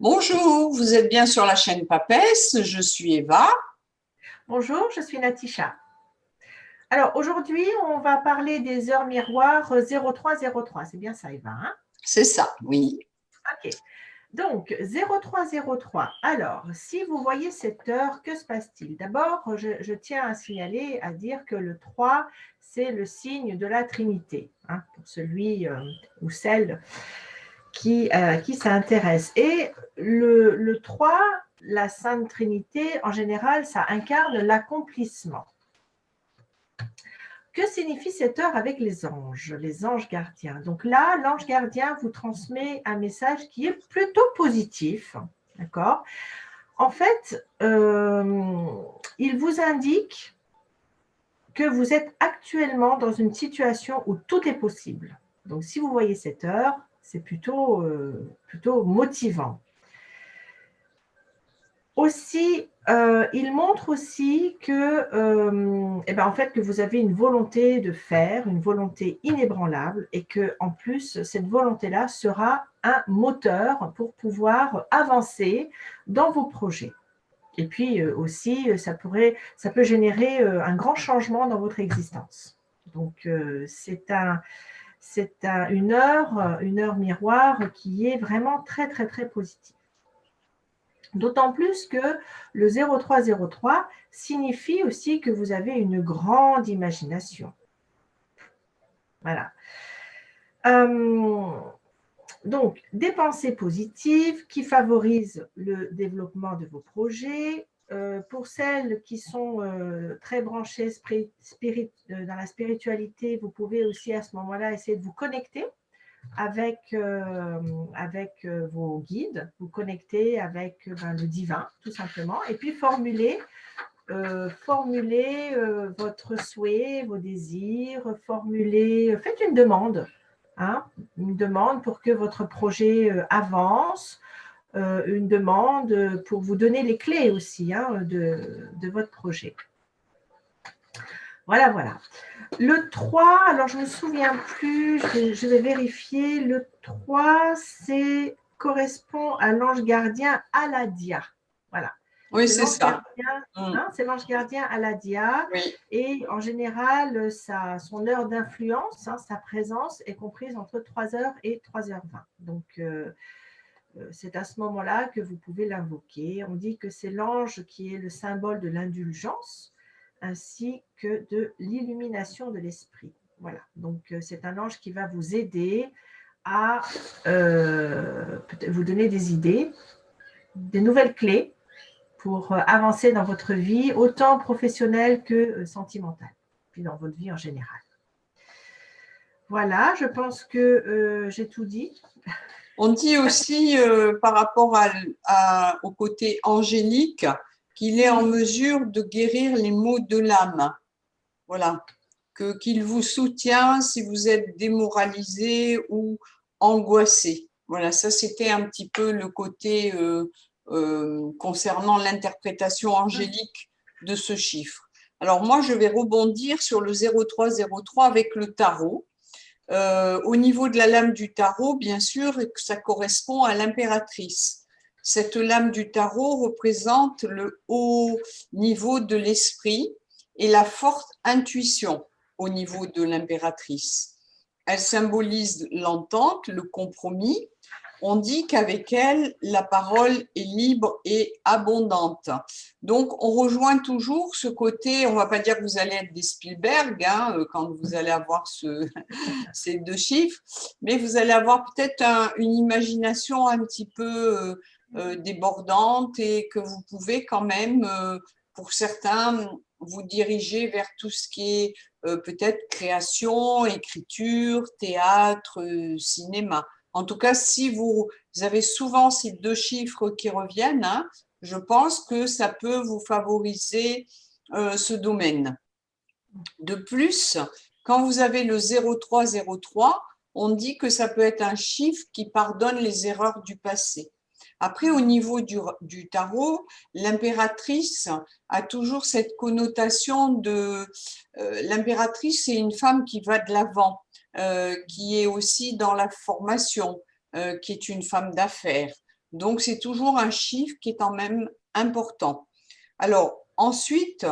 Bonjour, vous êtes bien sur la chaîne Papesse, je suis Eva. Bonjour, je suis Natisha. Alors aujourd'hui, on va parler des heures miroirs 0303. C'est bien ça, Eva, hein? C'est ça, oui. Ok. Donc 0303. Alors, si vous voyez cette heure, que se passe-t-il? D'abord, je tiens à signaler, à dire que le 3, c'est le signe de la Trinité, hein, pour celui ou celle qui s'intéresse. Et le 3, la Sainte Trinité, en général, ça incarne l'accomplissement. Que signifie cette heure avec les anges gardiens? Donc là, l'ange gardien vous transmet un message qui est plutôt positif, d'accord? En fait, il vous indique que vous êtes actuellement dans une situation où tout est possible. Donc si vous voyez cette heure, c'est plutôt motivant. Aussi, il montre aussi que, en fait, que vous avez une volonté de faire, une volonté inébranlable, et que en plus, cette volonté-là sera un moteur pour pouvoir avancer dans vos projets. Et puis aussi, ça peut générer un grand changement dans votre existence. Donc, une heure miroir qui est vraiment très, très, très positive. D'autant plus que le 0303 signifie aussi que vous avez une grande imagination. Voilà. Donc, des pensées positives qui favorisent le développement de vos projets. Pour celles qui sont très branchées dans la spiritualité, vous pouvez aussi à ce moment-là essayer de vous connecter avec vos guides, vous connecter avec le divin, tout simplement, et puis formuler votre souhait, vos désirs, faites une demande pour que votre projet avance, une demande pour vous donner les clés aussi de votre projet. Voilà, voilà. Le 3, alors je ne me souviens plus, je vais vérifier. Le 3, correspond à l'ange gardien Aladia. Voilà. Oui, C'est c'est l'ange ça. gardien, Mm. c'est l'ange gardien Aladia. Oui. Et en général, son heure d'influence, sa présence est comprise entre 3h et 3h20. Donc, c'est à ce moment-là que vous pouvez l'invoquer. On dit que c'est l'ange qui est le symbole de l'indulgence ainsi que de l'illumination de l'esprit. Voilà, donc c'est un ange qui va vous aider à vous donner des idées, des nouvelles clés pour avancer dans votre vie, autant professionnelle que sentimentale, puis dans votre vie en général. Voilà, je pense que j'ai tout dit. On dit aussi par rapport au côté angélique qu'il est en mesure de guérir les maux de l'âme. Voilà. Qu'il vous soutient si vous êtes démoralisé ou angoissé. Voilà, ça c'était un petit peu le côté concernant l'interprétation angélique de ce chiffre. Alors moi, je vais rebondir sur le 0303 avec le tarot. Au niveau de la lame du tarot, bien sûr, ça correspond à l'impératrice. Cette lame du tarot représente le haut niveau de l'esprit et la forte intuition au niveau de l'impératrice. Elle symbolise l'entente, le compromis. On dit qu'avec elle, la parole est libre et abondante. Donc, on rejoint toujours ce côté, on ne va pas dire que vous allez être des Spielberg quand vous allez avoir ces deux chiffres, mais vous allez avoir peut-être une imagination un petit peu débordante et que vous pouvez quand même, pour certains, vous diriger vers tout ce qui est peut-être création, écriture, théâtre, cinéma. En tout cas, si vous avez souvent ces deux chiffres qui reviennent, je pense que ça peut vous favoriser ce domaine. De plus, quand vous avez le 0303, on dit que ça peut être un chiffre qui pardonne les erreurs du passé. Après, au niveau du tarot, l'impératrice a toujours cette connotation de... l'impératrice, c'est une femme qui va de l'avant, qui est aussi dans la formation, qui est une femme d'affaires. Donc, c'est toujours un chiffre qui est quand même important. Alors, ensuite,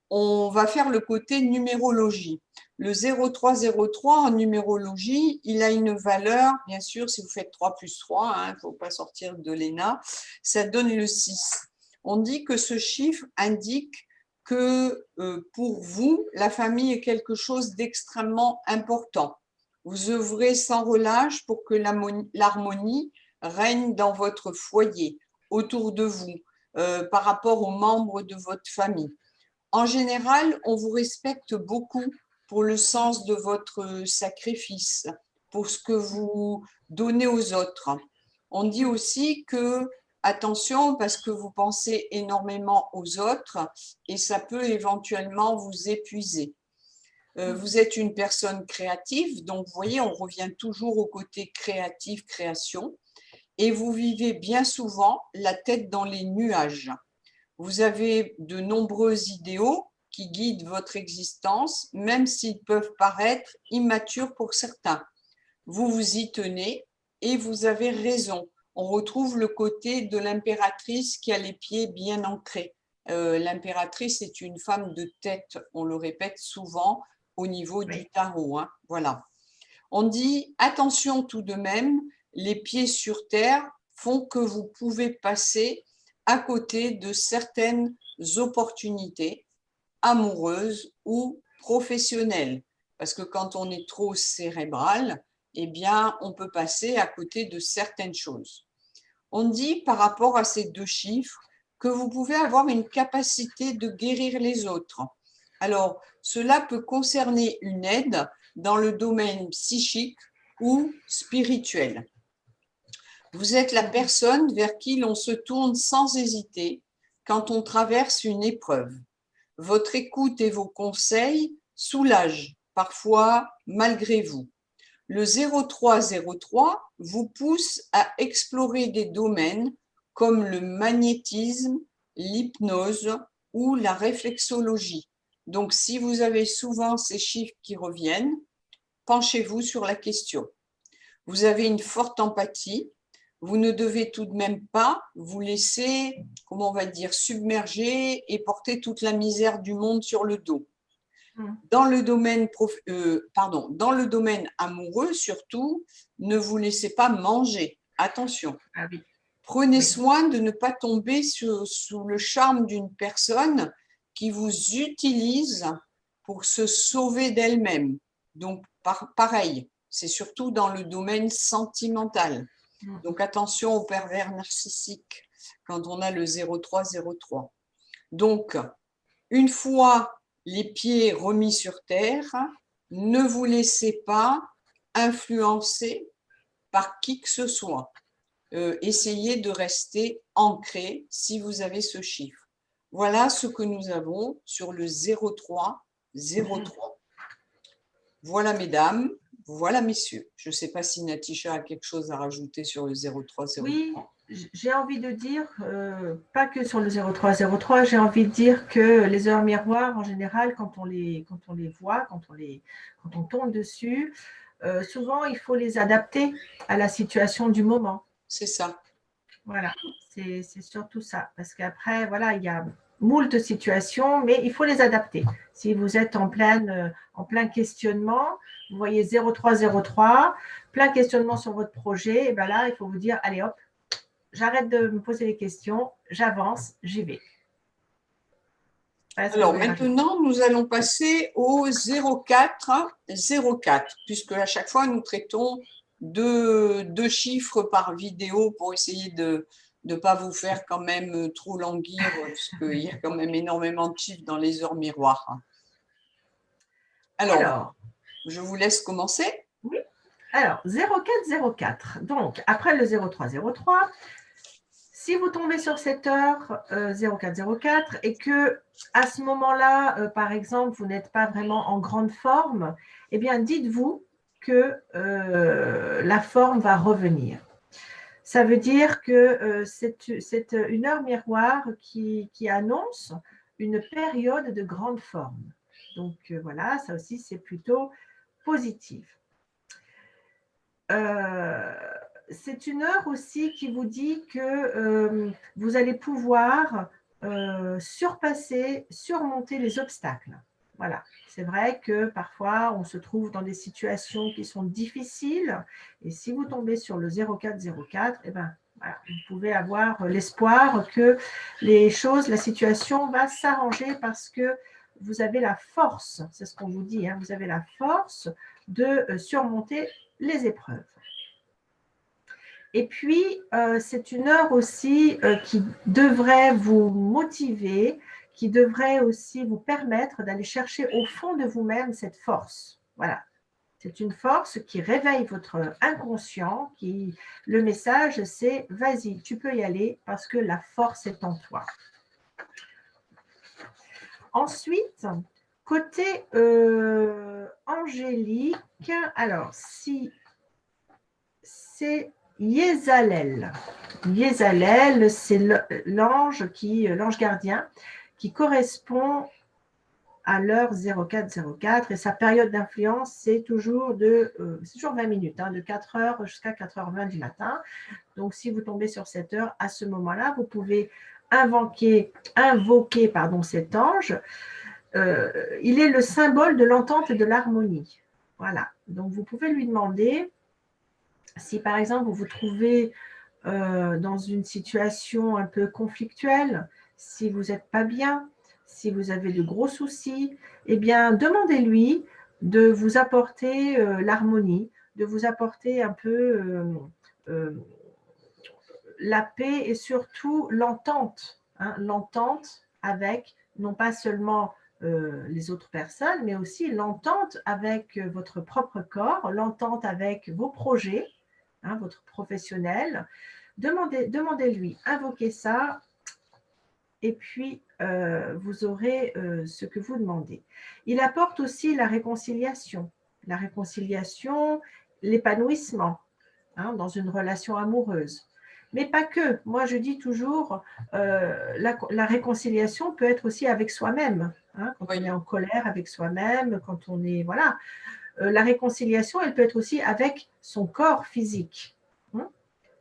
on va faire le côté numérologie. Le 0303 en numérologie, il a une valeur, bien sûr, si vous faites 3 plus 3, il ne faut pas sortir de l'ENA, ça donne le 6. On dit que ce chiffre indique que pour vous, la famille est quelque chose d'extrêmement important. Vous œuvrez sans relâche pour que l'harmonie règne dans votre foyer, autour de vous, par rapport aux membres de votre famille. En général, on vous respecte beaucoup pour le sens de votre sacrifice, pour ce que vous donnez aux autres. On dit aussi que, attention, parce que vous pensez énormément aux autres et ça peut éventuellement vous épuiser. Vous êtes une personne créative, donc vous voyez, on revient toujours au côté créatif, création, et vous vivez bien souvent la tête dans les nuages. Vous avez de nombreux idéaux qui guident votre existence, même s'ils peuvent paraître immatures pour certains. Vous vous y tenez et vous avez raison. On retrouve le côté de l'impératrice qui a les pieds bien ancrés. L'impératrice est une femme de tête, on le répète souvent au niveau du tarot. Voilà. On dit attention tout de même, les pieds sur terre font que vous pouvez passer à côté de certaines opportunités amoureuses ou professionnelles. Parce que quand on est trop cérébral, eh bien, on peut passer à côté de certaines choses. On dit par rapport à ces deux chiffres que vous pouvez avoir une capacité de guérir les autres. Alors, cela peut concerner une aide dans le domaine psychique ou spirituel. Vous êtes la personne vers qui l'on se tourne sans hésiter quand on traverse une épreuve. Votre écoute et vos conseils soulagent, parfois malgré vous. Le 0303 vous pousse à explorer des domaines comme le magnétisme, l'hypnose ou la réflexologie. Donc, si vous avez souvent ces chiffres qui reviennent, penchez-vous sur la question. Vous avez une forte empathie. Vous ne devez tout de même pas vous laisser, comment on va dire, submerger et porter toute la misère du monde sur le dos. Dans le domaine, dans le domaine amoureux, surtout, ne vous laissez pas manger. Attention. Ah oui. Prenez soin de ne pas tomber sous le charme d'une personne qui vous utilise pour se sauver d'elle-même. Donc, pareil, c'est surtout dans le domaine sentimental. Donc, attention aux pervers narcissiques quand on a le 0303. Donc, une fois les pieds remis sur terre, ne vous laissez pas influencer par qui que ce soit. Essayez de rester ancré si vous avez ce chiffre. Voilà ce que nous avons sur le 0303. Voilà mesdames, voilà messieurs. Je ne sais pas si Natisha a quelque chose à rajouter sur le 0303. Oui, j'ai envie de dire, pas que sur le 0303, j'ai envie de dire que les heures miroirs, en général, quand on les voit, quand on tombe dessus, souvent, il faut les adapter à la situation du moment. C'est ça. Voilà, c'est surtout ça. Parce qu'après, voilà, il y a moult situations, mais il faut les adapter. Si vous êtes en plein questionnement, vous voyez 0303, plein questionnement sur votre projet, et bien là, il faut vous dire, allez hop, j'arrête de me poser les questions, j'avance, j'y vais. Alors maintenant, nous allons passer au 0404, puisque à chaque fois, nous traitons deux chiffres par vidéo pour essayer de ne pas vous faire quand même trop languir, parce qu'il y a quand même énormément de chiffres dans les heures miroirs. Alors, je vous laisse commencer. Oui. Alors, 0404. Donc, après le 0303, si vous tombez sur cette heure 0404 et que à ce moment-là, par exemple, vous n'êtes pas vraiment en grande forme, eh bien, dites-vous que la forme va revenir. Ça veut dire que c'est une heure miroir qui annonce une période de grande forme. Donc, voilà, ça aussi, c'est plutôt positif. c'est une heure aussi qui vous dit que vous allez pouvoir surmonter les obstacles. Voilà, c'est vrai que parfois on se trouve dans des situations qui sont difficiles et si vous tombez sur le 0404, eh ben, voilà, vous pouvez avoir l'espoir que la situation va s'arranger parce que vous avez la force, c'est ce qu'on vous dit, hein, vous avez la force de surmonter les épreuves. Et puis, c'est une heure aussi qui devrait vous motiver, qui devrait aussi vous permettre d'aller chercher au fond de vous-même cette force. Voilà. C'est une force qui réveille votre inconscient, le message, c'est « vas-y, tu peux y aller parce que la force est en toi ». Ensuite, côté angélique, alors, si c'est Yézalel. Yézalel, c'est l'ange gardien qui correspond à l'heure 0404 et sa période d'influence, c'est toujours 20 minutes, hein, de 4 heures jusqu'à 4h20 du matin. Donc, si vous tombez sur cette heure, à ce moment-là, vous pouvez invoquer cet ange. Il est le symbole de l'entente et de l'harmonie. Voilà. Donc, vous pouvez lui demander si, par exemple, vous vous trouvez dans une situation un peu conflictuelle, si vous n'êtes pas bien, si vous avez de gros soucis, eh bien, demandez-lui de vous apporter l'harmonie, de vous apporter un peu la paix et surtout l'entente, hein, l'entente avec non pas seulement les autres personnes, mais aussi l'entente avec votre propre corps, l'entente avec vos projets, hein, votre professionnel. Demandez-lui, invoquez ça, et puis vous aurez ce que vous demandez. Il apporte aussi la réconciliation, l'épanouissement, hein, dans une relation amoureuse. Mais pas que. Moi, je dis toujours, la réconciliation peut être aussi avec soi-même, hein, quand on est en colère avec soi-même, quand on est… Voilà. La réconciliation, elle peut être aussi avec son corps physique. Hein.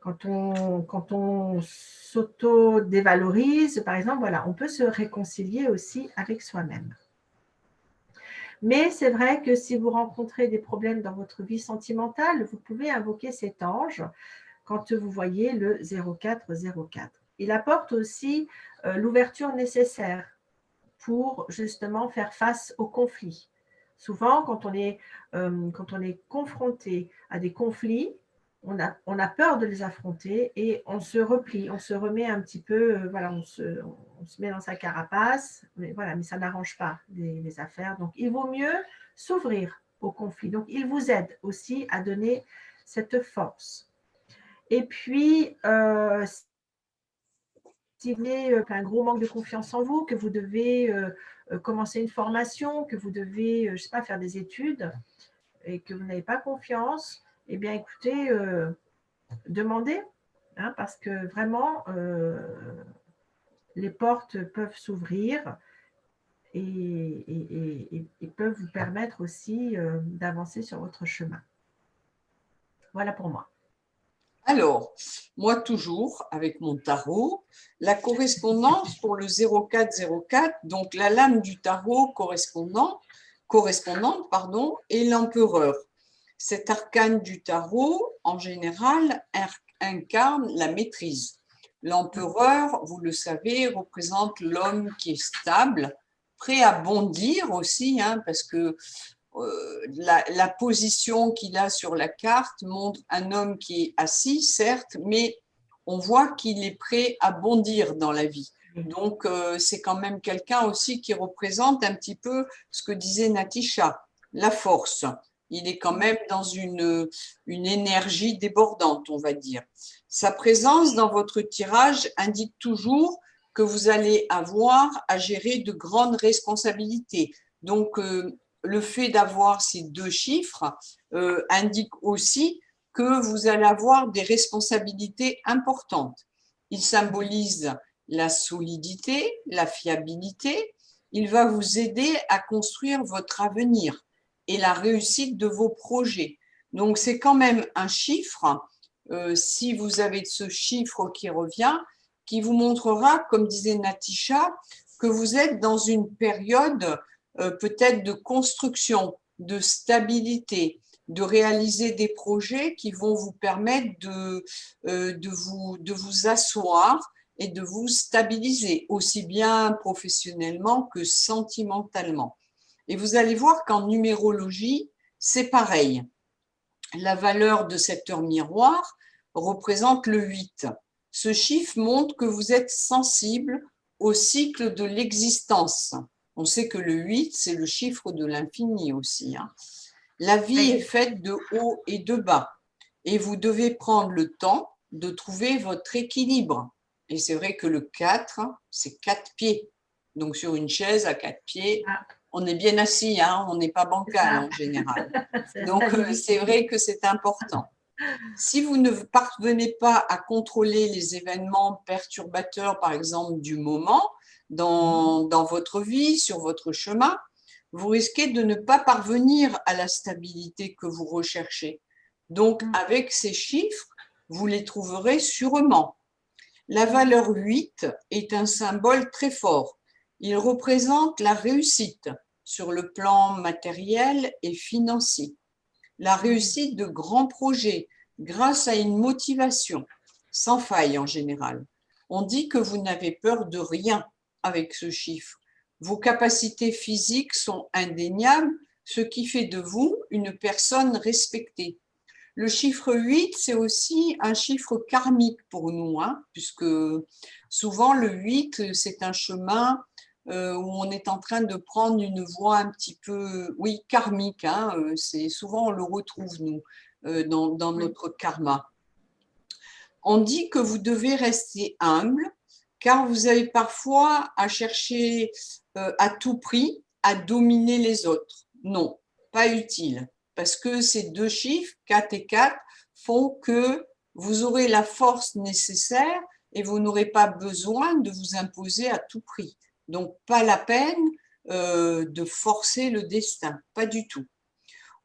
Quand on s'auto-dévalorise, par exemple, voilà, on peut se réconcilier aussi avec soi-même. Mais c'est vrai que si vous rencontrez des problèmes dans votre vie sentimentale, vous pouvez invoquer cet ange quand vous voyez le 0404. Il apporte aussi l'ouverture nécessaire pour justement faire face aux conflits. Souvent, quand on est confronté à des conflits, on a peur de les affronter et on se replie, on se remet un petit peu, voilà, on se met dans sa carapace, mais voilà, mais ça n'arrange pas les affaires. Donc, il vaut mieux s'ouvrir au conflit. Donc, il vous aide aussi à donner cette force. Et puis, si vous avez un gros manque de confiance en vous, que vous devez commencer une formation, que vous devez, je ne sais pas, faire des études et que vous n'avez pas confiance, eh bien, écoutez, demandez, hein, parce que vraiment, les portes peuvent s'ouvrir et peuvent vous permettre aussi d'avancer sur votre chemin. Voilà pour moi. Alors, moi toujours, avec mon tarot, la correspondance pour le 0404, donc la lame du tarot correspondante, et l'empereur. Cet arcane du tarot, en général, incarne la maîtrise. L'empereur, vous le savez, représente l'homme qui est stable, prêt à bondir aussi, hein, parce que la position qu'il a sur la carte montre un homme qui est assis, certes, mais on voit qu'il est prêt à bondir dans la vie. Donc, c'est quand même quelqu'un aussi qui représente un petit peu ce que disait Natisha, la force. Il est quand même dans une énergie débordante, on va dire. Sa présence dans votre tirage indique toujours que vous allez avoir à gérer de grandes responsabilités. Donc, le fait d'avoir ces deux chiffres indique aussi que vous allez avoir des responsabilités importantes. Il symbolise la solidité, la fiabilité. Il va vous aider à construire votre avenir et la réussite de vos projets. Donc, c'est quand même un chiffre si vous avez ce chiffre qui revient, qui vous montrera, comme disait Natisha, que vous êtes dans une période peut-être de construction, de stabilité, de réaliser des projets qui vont vous permettre de vous asseoir et de vous stabiliser, aussi bien professionnellement que sentimentalement. Et vous allez voir qu'en numérologie, c'est pareil. La valeur de cette heure miroir représente le 8. Ce chiffre montre que vous êtes sensible au cycle de l'existence. On sait que le 8, c'est le chiffre de l'infini aussi. La vie est faite de hauts et de bas. Et vous devez prendre le temps de trouver votre équilibre. Et c'est vrai que le 4, c'est 4 pieds. Donc sur une chaise à 4 pieds, on est bien assis, on n'est pas bancal en général. Donc c'est vrai que c'est important. Si vous ne parvenez pas à contrôler les événements perturbateurs, par exemple, du moment dans votre vie, sur votre chemin, vous risquez de ne pas parvenir à la stabilité que vous recherchez. Donc, avec ces chiffres, vous les trouverez sûrement. La valeur 8 est un symbole très fort. Il représente la réussite sur le plan matériel et financier. La réussite de grands projets grâce à une motivation sans faille en général. On dit que vous n'avez peur de rien avec ce chiffre. Vos capacités physiques sont indéniables, ce qui fait de vous une personne respectée. Le chiffre 8, c'est aussi un chiffre karmique pour nous, puisque souvent le 8, c'est un chemin où on est en train de prendre une voie un petit peu, oui, karmique. C'est souvent on le retrouve, nous, dans notre karma. On dit que vous devez rester humble, car vous avez parfois à chercher à tout prix à dominer les autres. Non, pas utile, parce que ces deux chiffres, 4 et 4, font que vous aurez la force nécessaire et vous n'aurez pas besoin de vous imposer à tout prix. Donc, pas la peine de forcer le destin, pas du tout.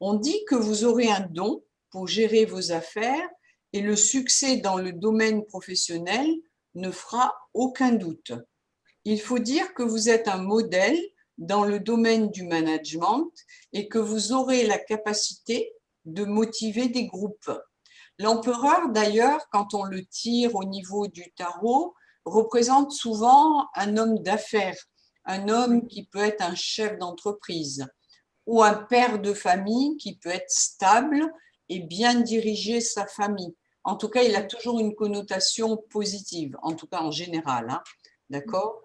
On dit que vous aurez un don pour gérer vos affaires et le succès dans le domaine professionnel ne fera aucun doute. Il faut dire que vous êtes un modèle dans le domaine du management et que vous aurez la capacité de motiver des groupes. L'empereur, d'ailleurs, quand on le tire au niveau du tarot, représente souvent un homme d'affaires, un homme qui peut être un chef d'entreprise ou un père de famille qui peut être stable et bien diriger sa famille. En tout cas, il a toujours une connotation positive, en tout cas en général. D'accord ?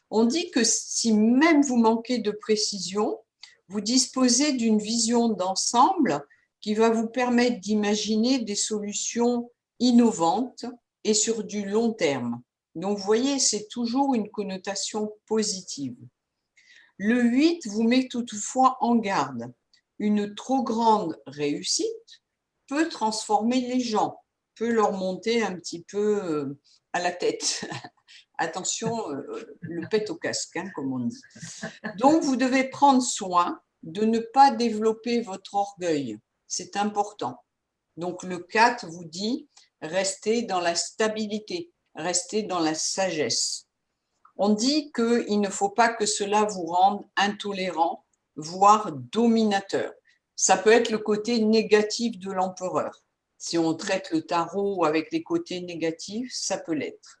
On dit que si même vous manquez de précision, vous disposez d'une vision d'ensemble qui va vous permettre d'imaginer des solutions innovantes et sur du long terme. Donc, vous voyez, c'est toujours une connotation positive. Le 8 vous met toutefois en garde. Une trop grande réussite peut transformer les gens, peut leur monter un petit peu à la tête. Attention, le pet au casque, comme on dit. Donc, vous devez prendre soin de ne pas développer votre orgueil. C'est important. Donc, le 4 vous dit, restez dans la stabilité, restez dans la sagesse. On dit qu'il ne faut pas que cela vous rende intolérant, voire dominateur. Ça peut être le côté négatif de l'empereur. Si on traite le tarot avec les côtés négatifs, ça peut l'être.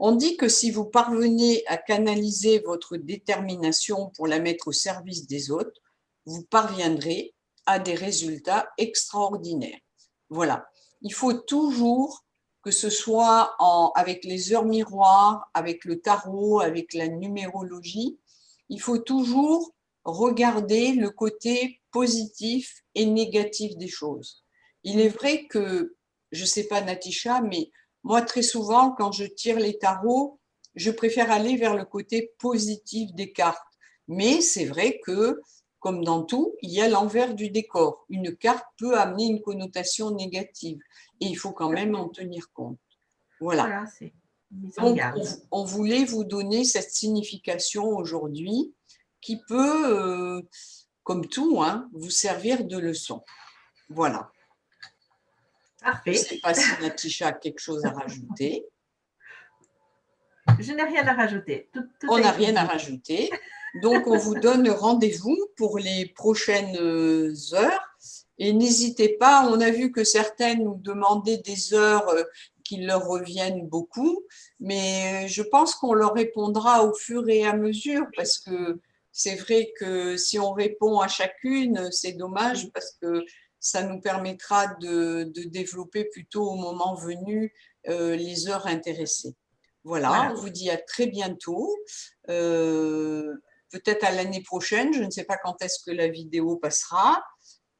On dit que si vous parvenez à canaliser votre détermination pour la mettre au service des autres, vous parviendrez à des résultats extraordinaires. Voilà. Il faut toujours, que ce soit avec les heures miroirs, avec le tarot, avec la numérologie, il faut toujours regarder le côté positif et négatif des choses. Il est vrai que, je ne sais pas Natisha, mais moi très souvent quand je tire les tarots, je préfère aller vers le côté positif des cartes. Mais c'est vrai que, comme dans tout, il y a l'envers du décor. Une carte peut amener une connotation négative et il faut quand même en tenir compte. Voilà, c'est mise en donc garde. on voulait vous donner cette signification aujourd'hui qui peut, comme tout, vous servir de leçon. Voilà. Je ne Parfait. sais pas si Natacha a quelque chose à rajouter. Je n'ai rien à rajouter. Tout On a n'a été rien à dit. rajouter. Donc, on vous donne rendez-vous pour les prochaines heures. Et n'hésitez pas, on a vu que certaines nous demandaient des heures qui leur reviennent beaucoup, mais je pense qu'on leur répondra au fur et à mesure parce que c'est vrai que si on répond à chacune, c'est dommage parce que ça nous permettra de développer plutôt au moment venu les heures intéressées. Voilà, on Voilà. vous dit à très bientôt. Euh, Peut-être à l'année prochaine, je ne sais pas quand est-ce que la vidéo passera.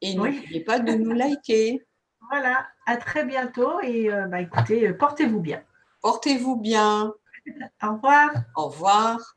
Et Oui. n'oubliez pas de nous liker. Voilà. À très bientôt et écoutez, portez-vous bien. Portez-vous bien. Au revoir. Au revoir.